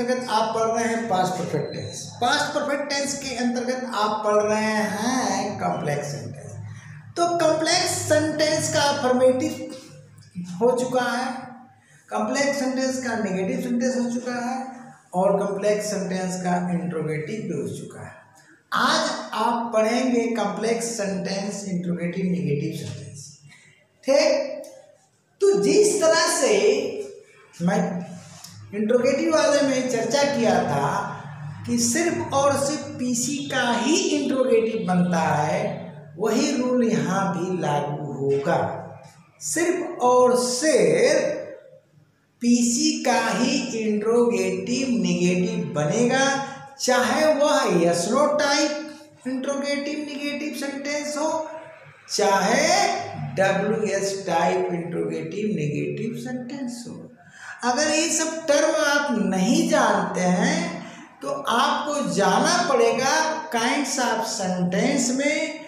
अंतर्गत आप पढ़ रहे हैं past perfect tense. Past perfect tense के अंतर्गत आप पढ़ रहे हैं कॉम्प्लेक्स सेंटेंस। तो कॉम्प्लेक्स सेंटेंस का अफर्मेटिव हो चुका है, कॉम्प्लेक्स सेंटेंस का नेगेटिव सेंटेंस हो चुका है और कॉम्प्लेक्स सेंटेंस का इंट्रोगेटिव भी हो चुका है। आज आप पढ़ेंगे complex sentence, interrogative, negative sentence. ठीक, तो जिस तरह से मैं इंट्रोगेटिव वाले में चर्चा किया था कि सिर्फ और सिर्फ पीसी का ही इंट्रोगेटिव बनता है, वही रूल यहाँ भी लागू होगा। सिर्फ और सिर्फ पीसी का ही इंट्रोगेटिव नेगेटिव बनेगा, चाहे वह yes no type interrogative negative sentence हो, चाहे WS type interrogative negative sentence हो। अगर ये सब टर्म आप नहीं जानते हैं तो आपको जाना पड़ेगा काइंड्स ऑफ सेंटेंस में,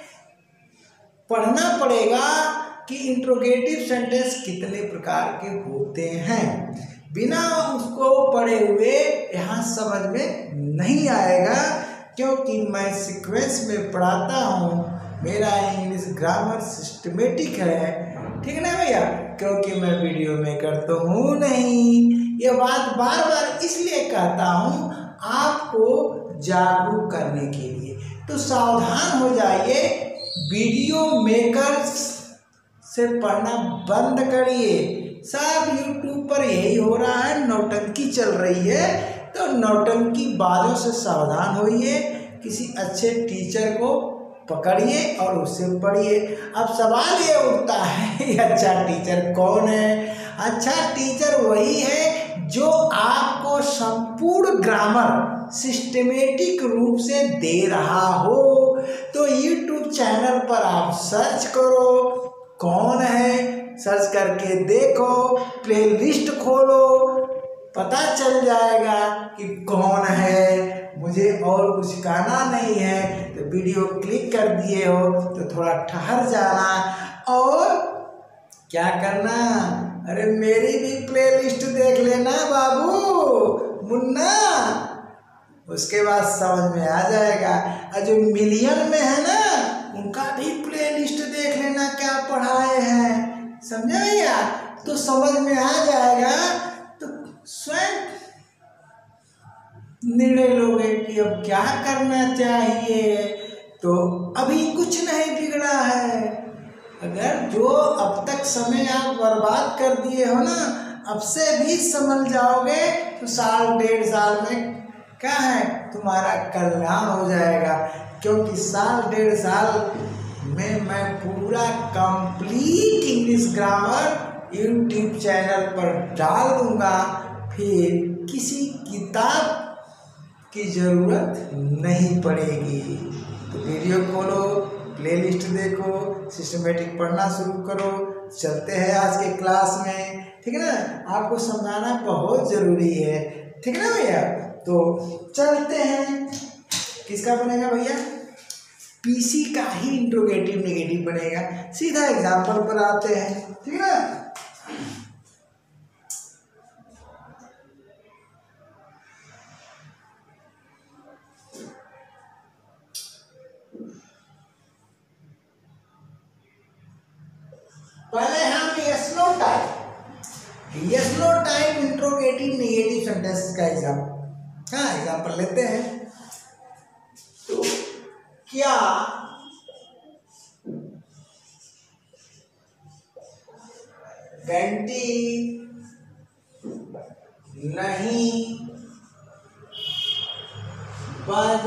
पढ़ना पड़ेगा कि इंट्रोगेटिव सेंटेंस कितने प्रकार के होते हैं। बिना उसको पढ़े हुए यहाँ समझ में नहीं आएगा, क्योंकि मैं सीक्वेंस में पढ़ाता हूँ, मेरा इंग्लिश ग्रामर सिस्टमेटिक है। ठीक ना भैया, क्योंकि मैं वीडियो में करता हूँ नहीं। ये बात बार बार इसलिए कहता हूँ आपको जागरूक करने के लिए। तो सावधान हो जाइए, वीडियो मेकर्स से पढ़ना बंद करिए। सब यूट्यूब पर यही हो रहा है, नौटंकी चल रही है, तो नौटंकी बातों से सावधान होइए। किसी अच्छे टीचर को पकड़िए और उससे पढ़िए। अब सवाल ये उठता है अच्छा टीचर कौन है? अच्छा टीचर वही है जो आपको संपूर्ण ग्रामर सिस्टमेटिक रूप से दे रहा हो। तो यूट्यूब चैनल पर आप सर्च करो कौन है, सर्च करके देखो, प्लेलिस्ट खोलो, पता चल जाएगा कि कौन है। मुझे और कुछ कहना नहीं है, तो वीडियो क्लिक कर दिए हो तो थोड़ा ठहर जाना और क्या करना, अरे मेरी भी प्लेलिस्ट देख लेना बाबू मुन्ना, उसके बाद समझ में आ जाएगा। और जो मिलियन में है ना, उनका भी प्लेलिस्ट देख लेना क्या पढ़ाए हैं, समझे भैया? तो समझ में आ जाएगा, तो स्वयं निर्णय लोगे कि अब क्या करना चाहिए। तो अभी कुछ नहीं बिगड़ा है। अगर जो अब तक समय आप बर्बाद कर दिए हो ना, अब से भी समझ जाओगे तो साल डेढ़ साल में क्या है तुम्हारा कल्याण हो जाएगा। क्योंकि साल डेढ़ साल में मैं पूरा complete English grammar YouTube channel पर डाल दूंगा, फिर किसी किताब की ज़रूरत नहीं पड़ेगी। तो वीडियो खोलो, प्लेलिस्ट देखो, सिस्टमेटिक पढ़ना शुरू करो। चलते हैं आज के क्लास में, ठीक है ना? आपको समझाना बहुत ज़रूरी है, ठीक है ना भैया? तो चलते हैं, किसका बनेगा भैया? पीसी का ही इंट्रोगेटिव नेगेटिव बनेगा। सीधा एग्जाम्पल पर आते हैं, ठीक है ना? पहले हम yes no type interrogative negative sentence का एग्जाम्पल लेते हैं। तो क्या घंटी नहीं बज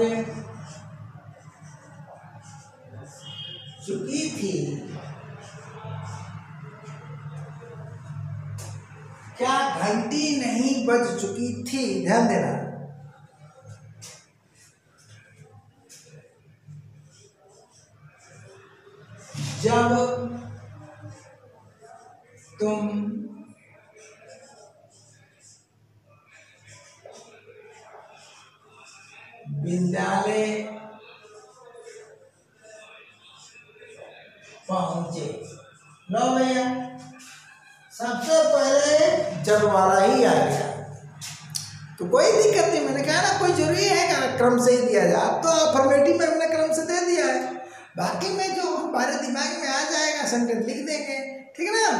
चुकी थी? क्या घंटी नहीं बज चुकी थी? ध्यान देना। जब तुम विद्यालय पहुंचे। लो भैया, सबसे पहले जब वाला ही आ गया। तो कोई दिक्कत नहीं, मैंने कहा ना कोई जरूरी है कि क्रम से ही दिया जाए, तो अफर्मेटिव में हमने क्रम से दे दिया है, बाकी में जो हमारे दिमाग में आ जाएगा सेंटेंस लिख देंगे, ठीक है ना।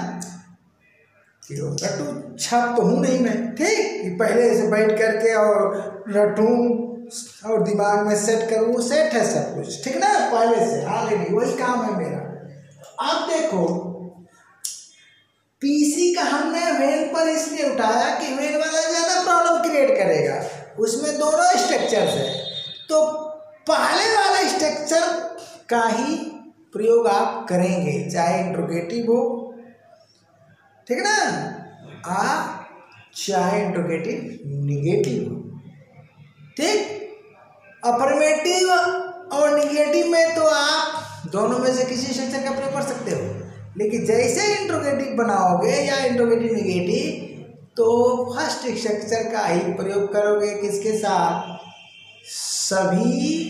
रटू छाप तो हूँ नहीं मैं, ठीक, पहले से बैठ करके और रटूं और दिमाग में सेट करूँ, सेट है सब कुछ, ठीक ना, पहले से ऑलरेडी वही काम है मेरा। अब देखो पीसी का हमने वेन पर इसलिए उठाया कि वेन वाला ज़्यादा प्रॉब्लम क्रिएट करेगा, उसमें दोनों स्ट्रक्चर्स है, तो पहले वाला स्ट्रक्चर का ही प्रयोग आप करेंगे, चाहे इंट्रोगेटिव हो, ठीक ना, चाहे इंट्रोगेटिव निगेटिव हो, ठीक। अफर्मेटिव और निगेटिव में तो आप दोनों में से किसी स्ट्रक्चर का प्रयोग कर सकते हो, लेकिन जैसे इंट्रोगेटिव बनाओगे या इंट्रोगेटिव निगेटिव, तो फर्स्ट स्ट्रक्चर का ही प्रयोग करोगे, किसके साथ, सभी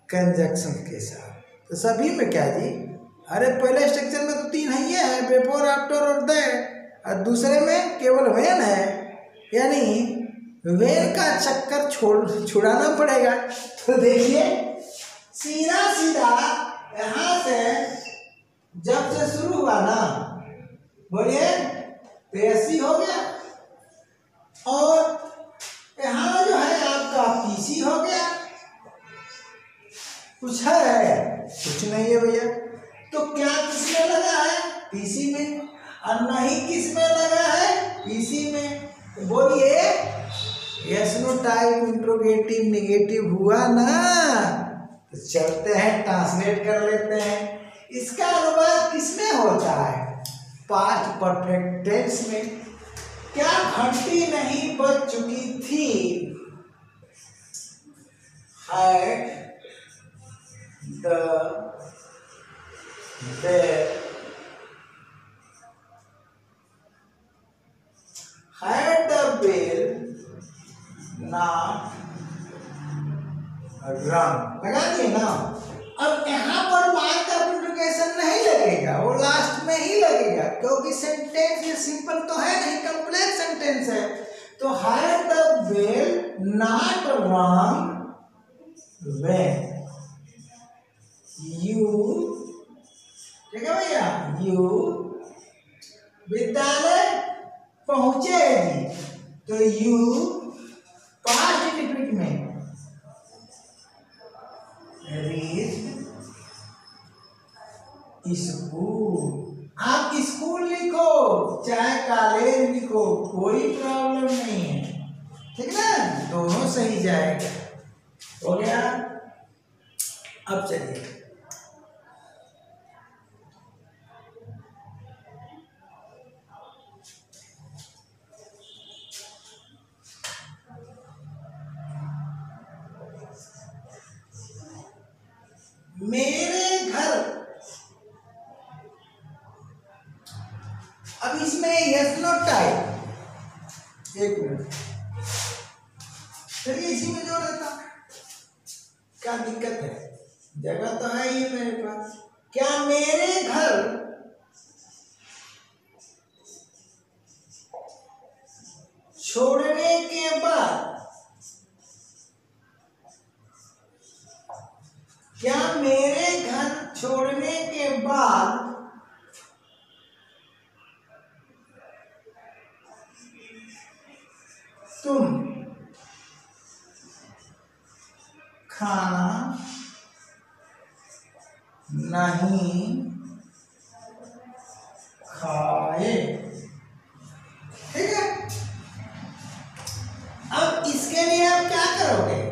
कंजक्शन के साथ। तो सभी में क्या जी, अरे पहले स्ट्रक्चर में तो 3 ही है, बिफोर, आफ्टर और द, और दूसरे में केवल वेन है, यानी वेन का चक्कर छुड़ाना पड़ेगा। तो देखिए सीधा सीधा यहाँ से जब से शुरू हुआ ना, बोलिए, तो ऐसी हो गया, और यहाँ जो है आपका पीसी हो गया, कुछ है, कुछ नहीं है भैया। तो क्या किसमें लगा है, पीसी में, और नहीं किसमें लगा है, पीसी में। तो बोलिए yes no type interrogative negative हुआ ना। तो चलते हैं ट्रांसलेट कर लेते हैं, इसका अनुवाद किसमें होता है, पास्ट परफेक्ट टेंस में। क्या घंटी नहीं बज चुकी थी, had the bell, had the bell not rung, लगा दिए ना। अब यहाँ पर मार्क का इंट्रोगेशन नहीं लगेगा, वो लास्ट में ही लगेगा, क्योंकि सेंटेंस ये सिंपल तो है नहीं, कॉम्प्लेक्स सेंटेंस है। तो had the bell not rung when you, ठीक है भैया, you विद्यालय पहुंचे जी, तो you पास्ट इंडिफिनिट में reached स्कूल। आप स्कूल लिखो चाहे कॉलेज लिखो, कोई प्रॉब्लम नहीं है, ठीक ना, दोनों सही जाएगा। हो गया। अब चलिए मेरे घर, अब इसमें यस नो टाइप, एक मिनट, चलिए इसी में जोड़ देता, क्या दिक्कत है, जगह तो है ही मेरे पास। क्या मेरे घर छोड़ने के बाद, क्या मेरे घर छोड़ने के बाद तुम खाना नहीं खाए, ठीक है। अब इसके लिए आप क्या करोगे,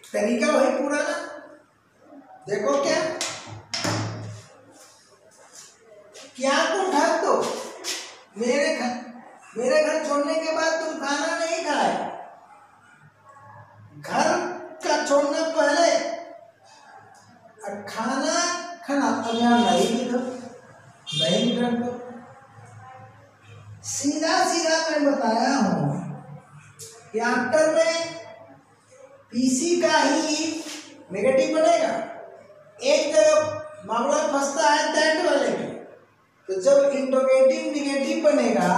तरीका वही पुराना, देखो क्या को ढक दो, मेरे घर छोड़ने के बाद तुम खाना नहीं खाए, घर का छोड़ना पहले, खाना खाना, अब यहाँ नहीं लिखो, नहीं ढक दो, सीधा सीधा मैं बताया हूं कि आफ्टर में पीसी का ही नेगेटिव बनेगा। एक जगह मामला फंसता है दैट वाले में, तो जब इंट्रोगेटिव निगेटिव बनेगा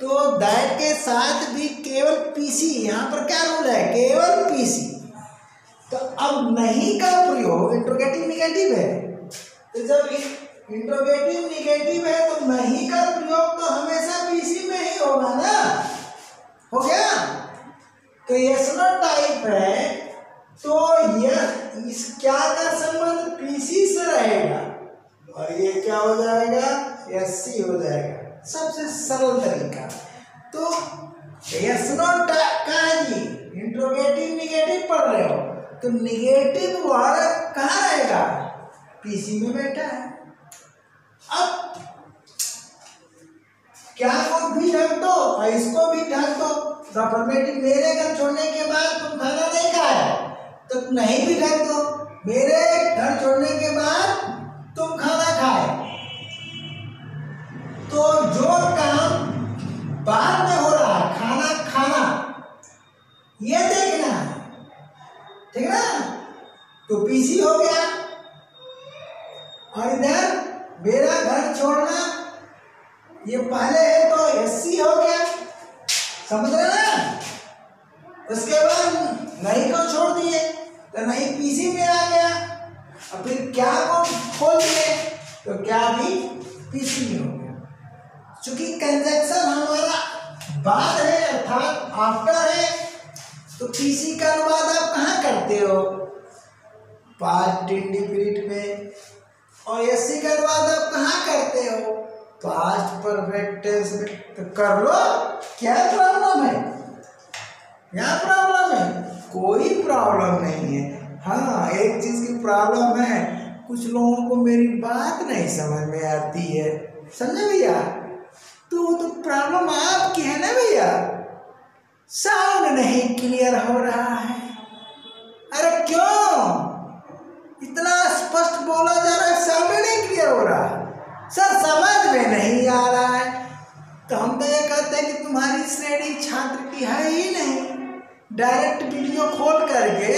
तो दैट के साथ भी केवल पीसी, यहाँ पर क्या रूल है, केवल पीसी। तो अब नहीं का प्रयोग, इंट्रोगेटिव निगेटिव है, तो जब इंट्रोगेटिव निगेटिव है तो नहीं का प्रयोग तो हमेशा पीसी में ही होगा ना, हो गया। तो यस नो टाइप है तो यह इस क्या का संबंध पीसी से रहेगा और ये क्या हो जाएगा, एससी हो जाएगा, सबसे सरल तरीका। तो यस नो टाइप का जी इंट्रोगेटिव निगेटिव पढ़ रहे हो तो निगेटिव वर्ड कहाँ रहेगा, पीसी में बैठा है। अब क्या को भी ढक दो और इसको भी ढक दो, अफर्मेटिव मेरे घर छोड़ने के बाद तुम खाना नहीं खाए तो नहीं भी ढक दो, मेरे घर छोड़ने के बाद तुम खाना खाए। तो जो काम बाद में हो रहा है, खाना खाना, ये देखना है, ठीक ना, तो पीसी हो गया। और इधर मेरा घर छोड़ना ये पहले है तो एससी हो गया, समझ रहे ना। उसके बाद नहीं को छोड़ दिए तो नहीं पीसी में आ गया, और फिर क्या को खोल दिए तो क्या भी पीसी में हो गया। चूंकि कंजक्शन हमारा बाद है अर्थात आफ्टर है, तो पीसी का अनुवाद आप कहाँ करते हो, पास्ट इंडिफिनिट में, और एससी का अनुवाद आप कहाँ करते हो, पास्ट परफेक्ट टेंस में। तो कर लो, क्या प्रॉब्लम है, क्या प्रॉब्लम है, कोई प्रॉब्लम नहीं है। हाँ एक चीज की प्रॉब्लम है, कुछ लोगों को मेरी बात नहीं समझ में आती है, समझे भैया, तो प्रॉब्लम आपकी है ना भैया, साउंड नहीं क्लियर हो रहा है। अरे क्यों इतना स्पष्ट बोला जा रहा है, साउंड नहीं क्लियर हो रहा है, सर समझ में नहीं आ रहा है। तो हम तो ये कहते हैं कि तुम्हारी श्रेणी छात्र की है ही नहीं, डायरेक्ट वीडियो खोल करके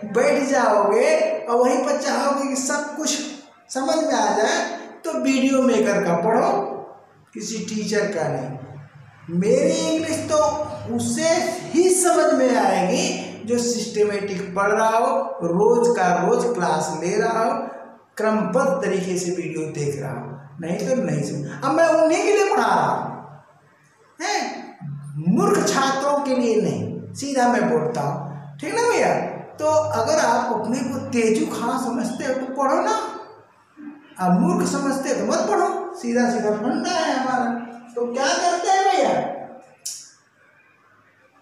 बैठ जाओगे और वहीं पर चाहोगे कि सब कुछ समझ में आ जाए, तो वीडियो मेकर का पढ़ो, किसी टीचर का नहीं। मेरी इंग्लिश तो उससे ही समझ में आएगी जो सिस्टमेटिक पढ़ रहा हो, रोज का रोज क्लास ले रहा हो, क्रमबद्ध तरीके से वीडियो देख रहा हो, नहीं तो नहीं समझ। अब मैं उन्हीं के लिए पढ़ा रहा हूँ, मूर्ख छात्रों के लिए नहीं, सीधा मैं बोलता हूँ, ठीक ना भैया। तो अगर आप अपने को तेजू खां समझते हो तो पढ़ो ना, अब मूर्ख समझते हो तो मत पढ़ो, सीधा सीधा फंडा है हमारा। तो क्या करते हैं भैया,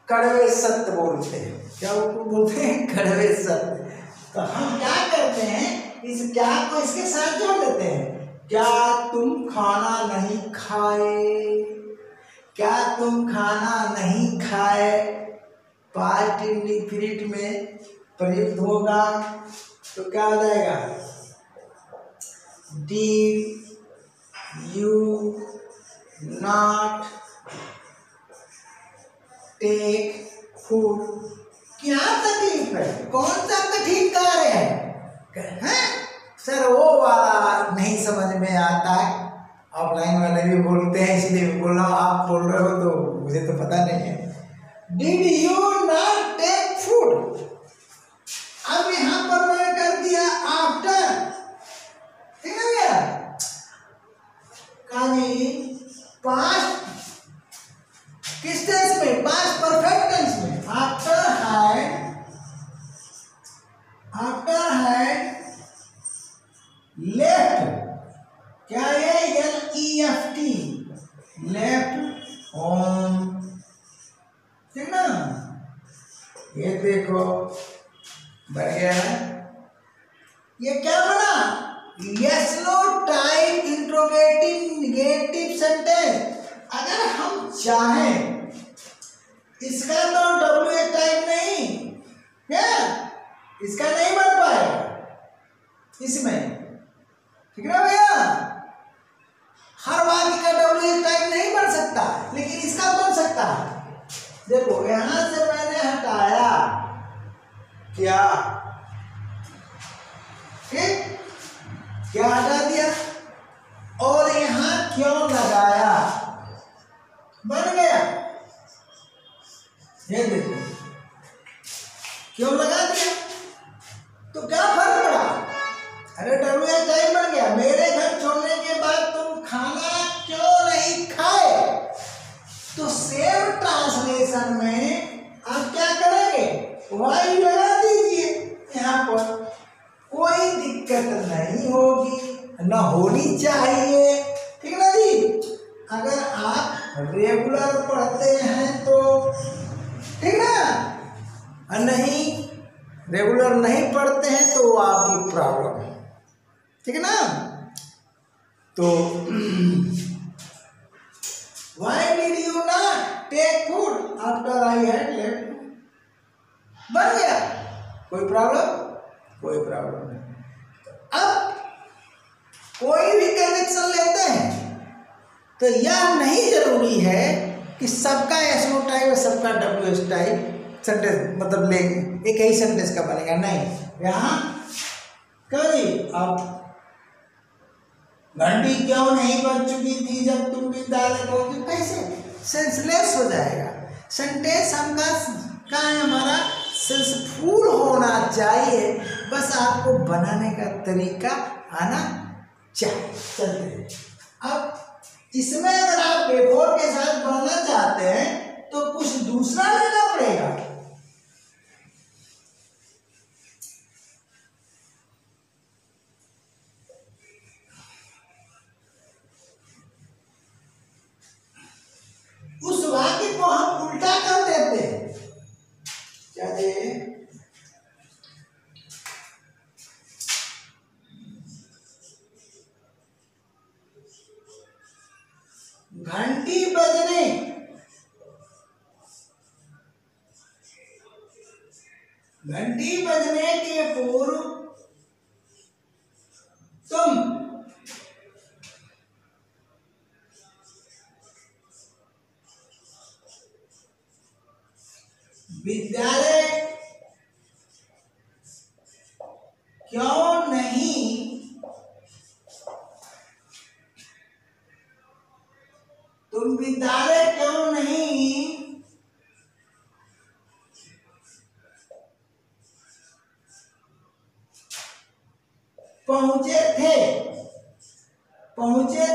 कड़वे सत्य बोलते हैं, क्या वो बोलते हैं, कड़वे सत्य। तो हम क्या करते हैं, इस क्या को इसके साथ जोड़ देते हैं, क्या तुम खाना नहीं खाए, क्या तुम खाना नहीं खाए, पास्ट इंडिफिनिट में प्रयुक्त होगा तो क्या हो जाएगा, did you not take food. क्या तकलीफ है, कौन सा कठिन कार्य है, सर वो वाला नहीं समझ में आता है, ऑफलाइन वाले भी बोलते हैं, इसलिए बोल रहा हूँ, आप बोल रहे हो तो मुझे तो पता नहीं है। Did you not take food, अब यहां पर मैंने कर दिया आफ्टर, ठीक है भैया, कहानी पास्ट किस टेंस में, पास्ट परफेक्ट टेंस में, आफ्टर हैड लेफ्ट, क्या है, LEFT, लेफ्ट होम, ठीक ना। ये देखो बढ़ गया है, ये क्या बना, yes no type interrogative negative sentence. अगर हम चाहें, इसका तो WH टाइप नहीं, क्या इसका नहीं बन पाएगा इसमें, ठीक है भैया, हर वाक्य का WH टाइप नहीं बन सकता, लेकिन इसका बन सकता है। देखो यहां से मैंने हटाया क्या, ठीक, क्या हटा दिया, और यहां ये देखो क्यों लगा दिया, तो क्या फर्क पड़ा? अरे WH बन गया। मेरे घर छोड़ने के बाद तुम खाना क्यों नहीं खाए? तो सेम ट्रांसलेशन में आप क्या करेंगे, वाई लगा दीजिए यहाँ पर, कोई दिक्कत नहीं होगी, ना होनी चाहिए। ठीक ना जी? अगर आप रेगुलर पढ़ते हैं तो ठीक ना, और नहीं रेगुलर नहीं पढ़ते हैं तो वो आपकी प्रॉब्लम है। ठीक है ना? तो why did you not take food after I had left? बन गया, कोई प्रॉब्लम? कोई प्रॉब्लम नहीं। अब कोई भी कनेक्शन लेते हैं तो यह नहीं जरूरी है कि सबका SO टाइप और सबका WH टाइप सेंटेंस मतलब लेंगे एक ही सेंटेंस का बनेगा, नहीं। यहाँ क्यों जी, अब घंटी क्यों नहीं बज चुकी थी जब तुम विद्यालय पहुंचे, कैसे सेंसलेस हो जाएगा। सेंटेंस हमका का है हमारा सेंसफुल होना चाहिए, बस आपको बनाने का तरीका आना चाहिए। चलते अब इसमें अगर आप बिफोर के साथ बनाना चाहते हैं तो कुछ दूसरा लेना पड़ेगा। उस वाक्य को हम उल्टा कर देते हैं। क्या दे? घंटी बजने के पूर्व तुम विद्यालय क्यों नहीं पहुंचे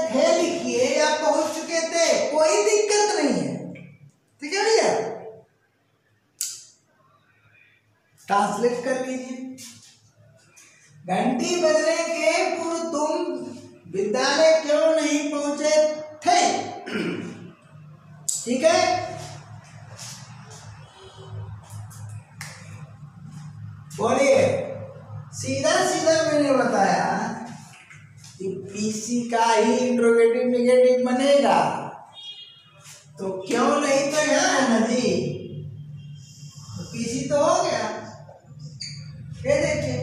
थे लिखिए या पहुंच चुके थे, कोई दिक्कत नहीं है। ठीक है भैया, ट्रांसलेट कर लीजिए। घंटी बजने के पूर्व तुम विद्यालय क्यों नहीं पहुंचे थे। ठीक है, बोलिए। सीधा सीधा मैंने बताया कि पीसी का ही इंट्रोगेटिव नेगेटिव बनेगा, तो क्यों नहीं तो यहाँ है ना जी, तो पीसी तो हो गया। ये देखिए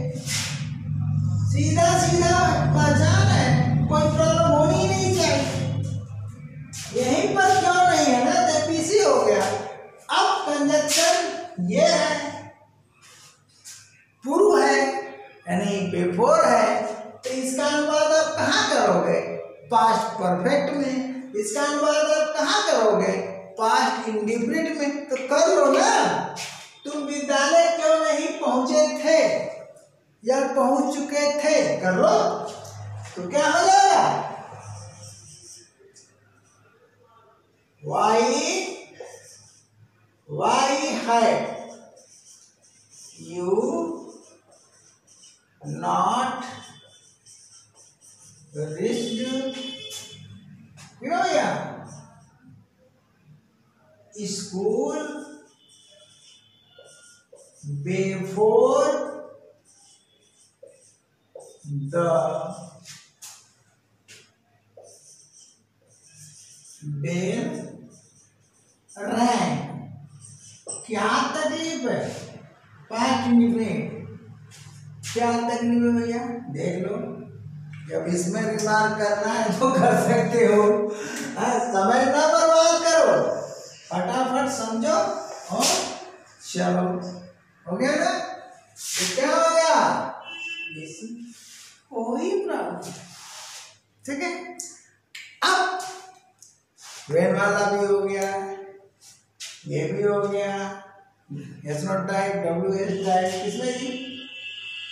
सीधा सीधा पहचान है, कोई प्रॉब्लम होनी ही नहीं चाहिए। यहीं पर क्यों नहीं है ना, तो पीसी हो गया। अब कंजक्शन ये है, पूर्व है यानी बिफोर है, तो इसका अनुवाद आप कहाँ करोगे, पास्ट परफेक्ट में। इसका अनुवाद आप कहाँ करोगे, पास्ट इंडिफिनिट में। तो कर लो ना, तुम विद्यालय क्यों नहीं पहुंचे थे या पहुंच चुके थे, कर लो तो क्या हो जाएगा, why had you not reached school before the bell rang। क्या तकलीफ है, पास्ट इंडिफिनिट, क्या तकलीफ है भैया, देख लो। जब इसमें रिमार्क करना है तो कर सकते हो, समय ना बर्बाद करो, फटाफट समझो और चलो। हो गया ना, तो क्या हो गया, कोई प्रॉब्लम। ठीक है, अब वेन वाला भी हो गया, ये भी हो गया। S not type, W S type किसमें जी?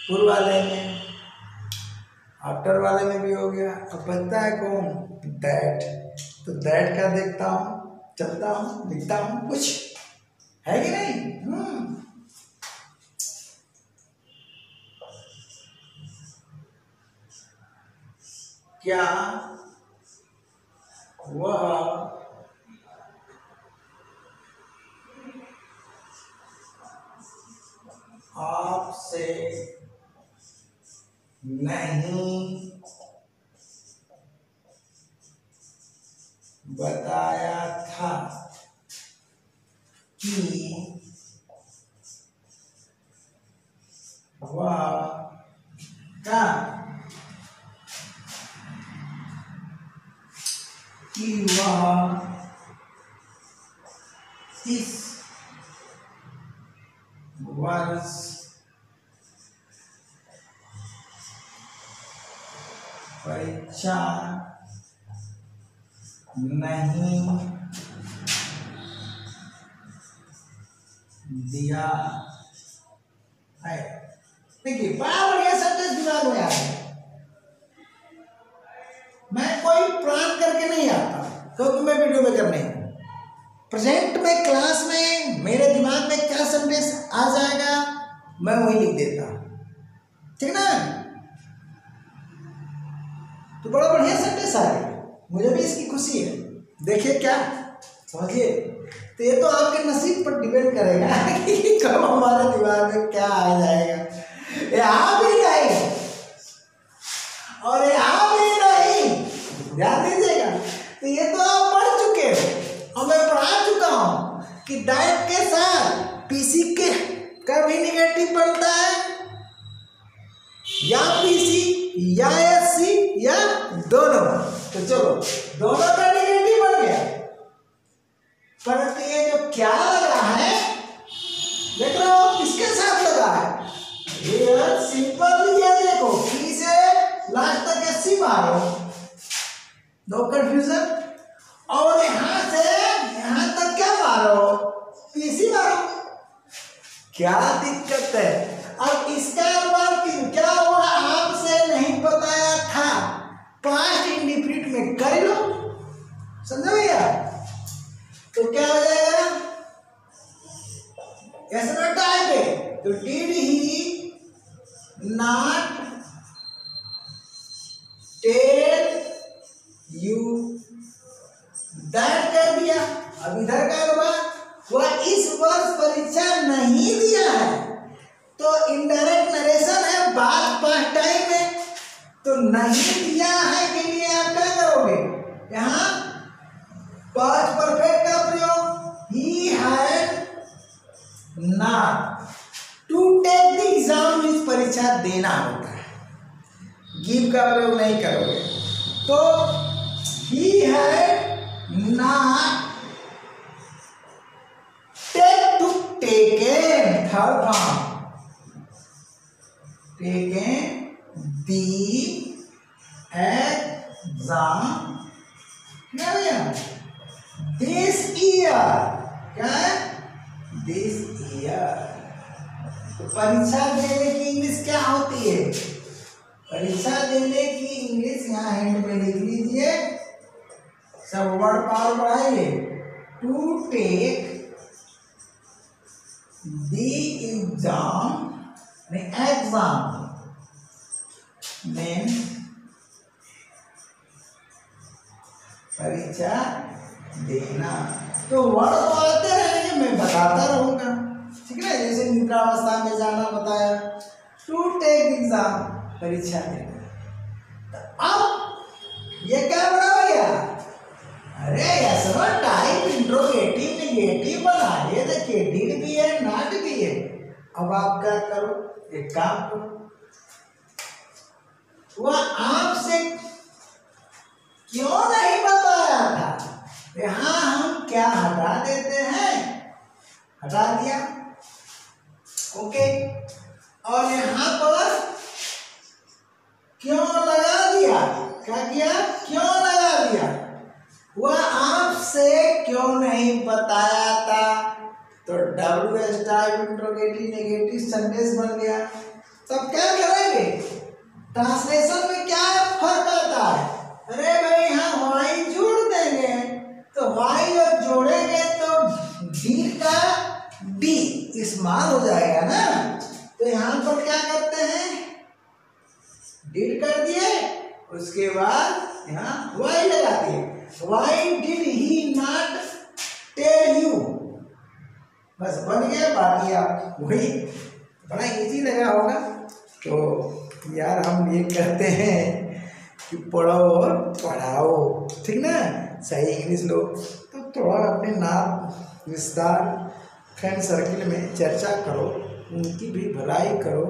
पूर्व वाले में। आफ्टर वाले में भी हो गया। अब बचता है कौन? दैट। तो दैट का देखता हूँ, चलता हूँ, लिखता हूँ, कुछ है कि नहीं? क्या वह आपसे नहीं बताया था कि वह क्या कि वह इस वर्ष परीक्षा नहीं दिया है। देखिए बड़ा बढ़िया सेंटेंस दिमाग में आ गया। मैं कोई प्लान करके नहीं आता क्योंकि मैं वीडियो मेकर नहीं हूँ। प्रेजेंट में क्लास में मेरे दिमाग में क्या सेंटेंस आ जाएगा मैं वही लिख देता हूँ, ठीक ना? तो बड़ा बढ़िया सेंटेंस आ गया, मुझे भी इसकी खुशी है। देखिए क्या समझिए, तो ये तो आपके नसीब पर डिपेंड करेगा कि कब हमारे दिमाग में क्या आ जाएगा। यहाँ भी नहीं और यहाँ भी नहीं, ध्यान दीजिएगा। तो ये तो आप पढ़ चुके हो और मैं पढ़ा चुका हूँ कि दैट के साथ पीसी के का भी निगेटिव बनता है, या पीसी या एससी या दोनों। तो चलो दोनों का निगेटिव बन गया, परंतु ये जो क्या लगा है देख रहे हो किसके साथ लगा है? ये सिंपल दिया, देखो पी से लास्ट तक एससी मारो, नो कंफ्यूजन। और यहां से यहां तक क्या मारो? पीसी मारो। क्या दिक्कत है? अब इसका अनुमान क्या हुआ? आपसे नहीं बताया था, पास्ट इंडिफिनिट में कर लो, समझो भैया। तो क्या हो जाएगा? ऐसा टाइप है तो did he not tell you that कर दिया। अब इधर का होगा वह इस वर्ष परीक्षा नहीं दिया है, तो इनडायरेक्ट नरेशन है, बात पास्ट टाइम में। तो नहीं दिया है के लिए आप क्या करोगे? यहाँ पास्ट परफेक्ट का प्रयोग, he had not to take the exam, इस परीक्षा देना होता है, गिव का प्रयोग नहीं करोगे। तो he had not taken third form, taken the exam क्या भैया this year, क्या है this year। तो परीक्षा देने की इंग्लिश क्या होती है? परीक्षा देने की इंग्लिश यहाँ हैंड में लिख लीजिए, सब वर्ड पावर बढ़ाइए। To take the exam, exam में परीक्षा देना। तो वर्ड तो आते रहेंगे, मैं बताता रहूंगा, ठीक है। जैसे निद्रावस्था में जाना बताया, टू टेक एग्जाम परीक्षा देना। तो अब ये क्या बड़ा भैया? अरे ऐसा टाइप इंट्रोगेटिव निगेटिव बनाइए, देखिए डिड भी है नॉट भी है। अब आप क्या करो, एक काम करो, वह आपसे क्यों नहीं बताया था, यहां हम क्या हटा देते हैं, हटा दिया, ओके। और यहां पर क्यों लगा दिया, क्या किया, क्यों लगा दिया? वह आपसे क्यों नहीं बताया था, W S type interrogative negative sentence बन गया। तब क्या करेंगे, ट्रांसलेशन में क्या फर्क आता है, अरे भाई यहाँ वाई जोड़ देंगे, तो वाई और जोड़ेंगे तो डी का डी इस्तेमाल हो जाएगा ना। तो यहाँ पर क्या करते हैं, डिड कर दिए, उसके बाद यहाँ वाई लगा दिए, why did he not tell you, बस बन गया। बाकी आप वही, बड़ा इजी लगा होगा। तो यार हम ये कहते हैं कि पढ़ो और पढ़ाओ, ठीक ना, सही इंग्लिश लो। तो थोड़ा अपने नाम रिश्तेदार फ्रेंड सर्किल में चर्चा करो, उनकी भी भलाई करो।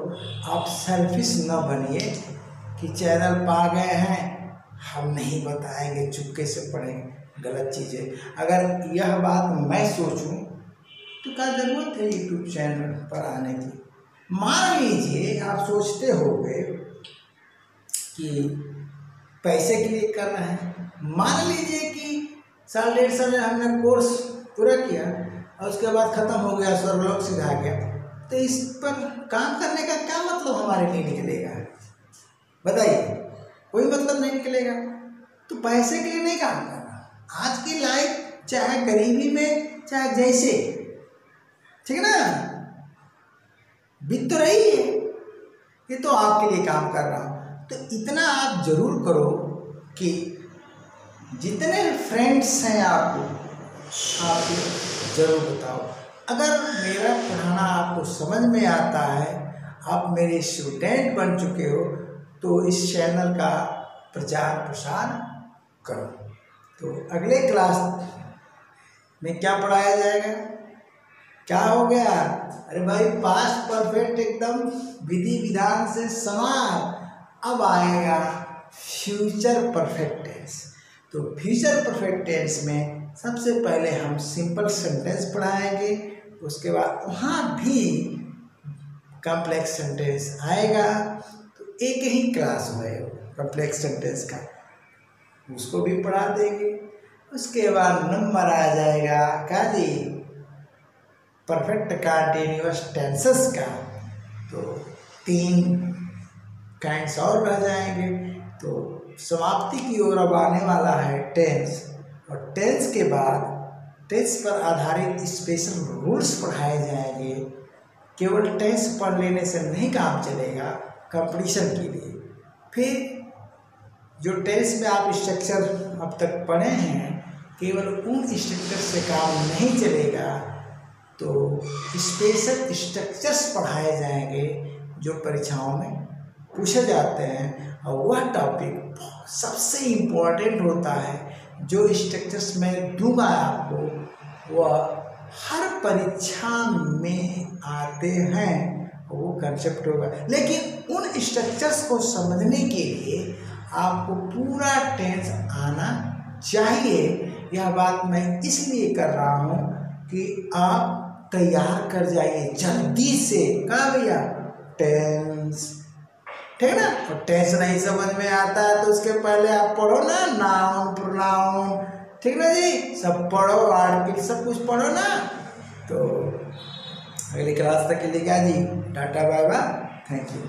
आप सेल्फिश न बनिए कि चैनल पा गए हैं हम नहीं बताएंगे, चुपके से पढ़ेंगे, गलत चीज़ें। अगर यह बात मैं सोचूं तो क्या ज़रूरत है यूट्यूब चैनल पर आने की। मान लीजिए आप सोचते होंगे कि पैसे के लिए कर रहे हैं, मान लीजिए कि साल 1.5 साल में हमने कोर्स पूरा किया और उसके बाद ख़त्म हो गया, स्वर्गलोक सिधा गया, तो इस पर काम करने का क्या मतलब हमारे लिए निकलेगा, बताइए, कोई मतलब नहीं निकलेगा। तो पैसे के लिए नहीं काम करना। आज की लाइफ चाहे गरीबी में चाहे जैसे, ठीक है ना, बीत तो रही है, ये तो आपके लिए काम कर रहा हूँ। तो इतना आप जरूर करो कि जितने फ्रेंड्स हैं आपको, आप जरूर बताओ। अगर मेरा पढ़ाना आपको समझ में आता है, आप मेरे स्टूडेंट बन चुके हो, तो इस चैनल का प्रचार प्रसार करो। तो अगले क्लास में क्या पढ़ाया जाएगा, क्या हो गया, अरे भाई पास्ट परफेक्ट एकदम विधि विधान से समाप्त, अब आएगा फ्यूचर परफेक्ट टेंस। तो फ्यूचर परफेक्ट टेंस में सबसे पहले हम सिंपल सेंटेंस पढ़ाएंगे, उसके बाद वहाँ भी कॉम्प्लेक्स सेंटेंस आएगा। तो एक ही क्लास में कॉम्प्लेक्स सेंटेंस का उसको भी पढ़ा देंगे। उसके बाद नंबर आ जाएगा क्या जी, परफेक्ट कंटीन्यूअस टेंसेस का। तो 3 काइंड्स और रह जाएंगे। तो समाप्ति की ओर अब आने वाला है टेंस, और टेंस के बाद टेंस पर आधारित स्पेशल रूल्स पढ़ाए जाएंगे। केवल टेंस पढ़ लेने से नहीं काम चलेगा कंपटीशन के लिए। फिर जो टेंस में आप स्ट्रक्चर अब तक पढ़े हैं, केवल उन स्ट्रक्चर से काम नहीं चलेगा, तो स्पेशल स्ट्रक्चर्स पढ़ाए जाएंगे जो परीक्षाओं में पूछे जाते हैं। और वह टॉपिक सबसे इम्पोर्टेंट होता है, जो स्ट्रक्चर्स मैं दूंगा आपको, वह हर परीक्षा में आते हैं, वो कंसेप्ट होगा। लेकिन उन स्ट्रक्चर्स को समझने के लिए आपको पूरा टेंस आना चाहिए। यह बात मैं इसलिए कर रहा हूँ कि आप तैयार कर जाइए जल्दी से। कहाँ भैया, टेंस, ठीक है ना। और टेंस नहीं समझ में आता है तो उसके पहले आप पढ़ो ना, नाउन प्रोनाउन, ठीक ना जी, सब पढ़ो, आर्टिकल सब कुछ पढ़ो ना। तो अगली क्लास तक के लिए क्या जी, tata bye bye, thank you.